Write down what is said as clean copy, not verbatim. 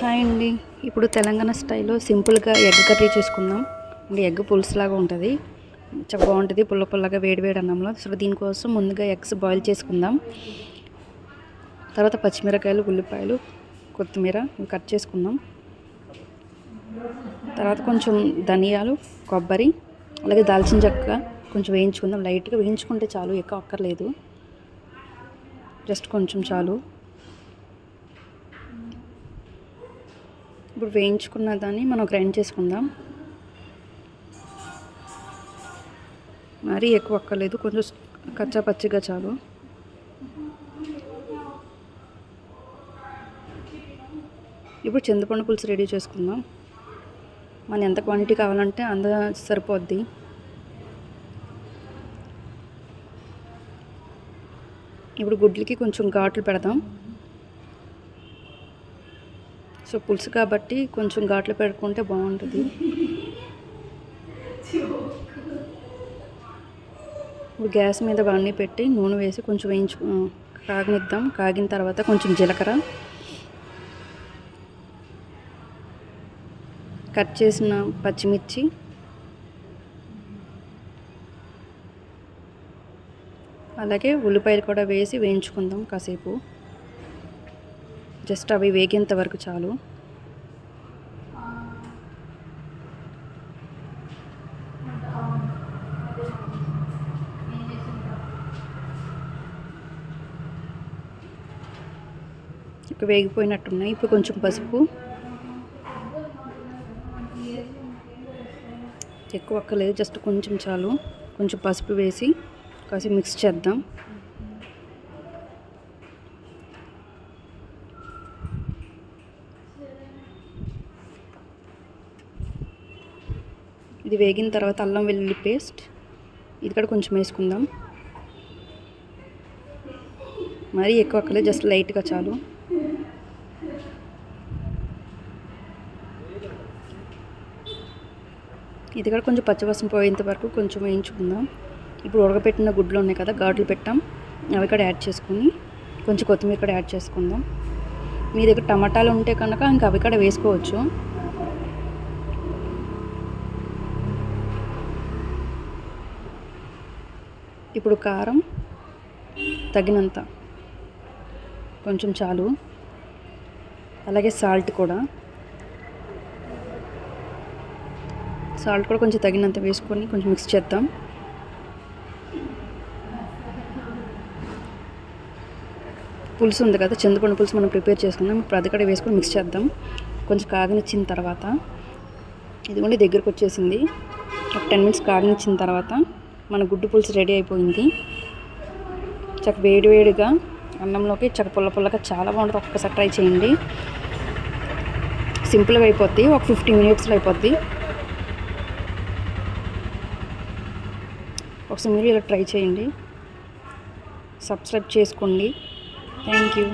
Hi అండి. ఇప్పుడు తెలంగాణ స్టైల్లో సింపుల్గా ఎగ్ కర్రీ చేసుకుందాం అండి. ఎగ్ పులుసులాగా ఉంటుంది, చాలా బాగుంటుంది, పుల్ల పుల్లగా వేడివేడి అన్నంలో. అసలు దీనికోసం ముందుగా ఎగ్స్ బాయిల్ చేసుకుందాం. తర్వాత పచ్చిమిరకాయలు, ఉల్లిపాయలు, కొత్తిమీర కట్ చేసుకుందాం. తర్వాత కొంచెం ధనియాలు, కొబ్బరి, అలాగే దాల్చిన చెక్క కొంచెం వేయించుకుందాం. లైట్గా వేయించుకుంటే చాలు, ఎక్కువ అక్కర్లేదు, జస్ట్ కొంచెం చాలు. ఇప్పుడు వేయించుకున్న దాన్ని మనం గ్రైండ్ చేసుకుందాం. మరీ ఎక్కువ అక్కర్లేదు, కొంచెం కచ్చా పచ్చిగా చాలు. ఇప్పుడు చింతపండు పులుసు రెడీ చేసుకుందాం. మనం ఎంత క్వాంటిటీ కావాలంటే అంత సరిపోద్ది. ఇప్పుడు గుడ్లకి కొంచెం ఘాట్లు పెడదాం. సో పులుసు కాబట్టి కొంచెం ఘాట్లు పెట్టుకుంటే బాగుంటుంది. ఇప్పుడు గ్యాస్ మీద బాణీ పెట్టి నూనె వేసి కొంచెం కాగనిద్దాం. కాగిన తర్వాత కొంచెం జీలకర్ర, కట్ చేసిన పచ్చిమిర్చి, అలాగే ఉల్లిపాయలు కూడా వేసి వేయించుకుందాం కాసేపు. జస్ట్ అవి వేగేంత వరకు చాలు. ఇప్పుడు వేగిపోయినట్టున్నాయి. ఇప్పుడు కొంచెం పసుపు, ఎక్కువ అక్కర్లేదు, జస్ట్ కొంచెం చాలు. కొంచెం పసుపు వేసి కాసేపు మిక్స్ చేద్దాం. ఇది వేగిన తర్వాత అల్లం వెల్లుల్లి పేస్ట్ ఇది కూడా కొంచెం వేసుకుందాం. మరీ ఎక్కువ అక్కర్లేదు, జస్ట్ లైట్గా చాలు. ఇది కూడా కొంచెం పచ్చివాసన పోయేంత వరకు కొంచెం వేయించుకుందాం. ఇప్పుడు ఉడకపెట్టిన గుడ్లు ఉన్నాయి కదా, ఘాట్లు పెట్టాం, అవి కూడా యాడ్ చేసుకుని కొంచెం కొత్తిమీర కూడా యాడ్ చేసుకుందాం. మీ దగ్గర టమాటాలు ఉంటే కనుక ఇంకా అవి కూడా వేసుకోవచ్చు. ఇప్పుడు కారం తగినంత కొంచెం చాలు, అలాగే సాల్ట్ కూడా కొంచెం తగినంత వేసుకొని కొంచెం మిక్స్ చేద్దాం. పులుసు ఉంది కదా, చింతపండు పులుసు మనం ప్రిపేర్ చేసుకుందాం. ఇప్పుడు అది కూడా వేసుకొని మిక్స్ చేద్దాం. కొంచెం కాగనిచ్చిన తర్వాత ఇదిగోండి దగ్గరకు వచ్చేసింది. ఒక 10 మినిట్స్ కాగనిచ్చిన తర్వాత మన గుడ్డు పులుసు రెడీ అయిపోయింది. చక్క వేడివేడిగా అన్నంలోకి చక్క పుల్ల పుల్లగా చాలా బాగుంటుంది. ఒక్కసారి ట్రై చేయండి, సింపుల్గా అయిపోద్ది, ఒక 15 మినిట్స్లో అయిపోద్ది. ఒకసారి మీరు ఇలా ట్రై చేయండి, సబ్స్క్రైబ్ చేసుకోండి. Thank you.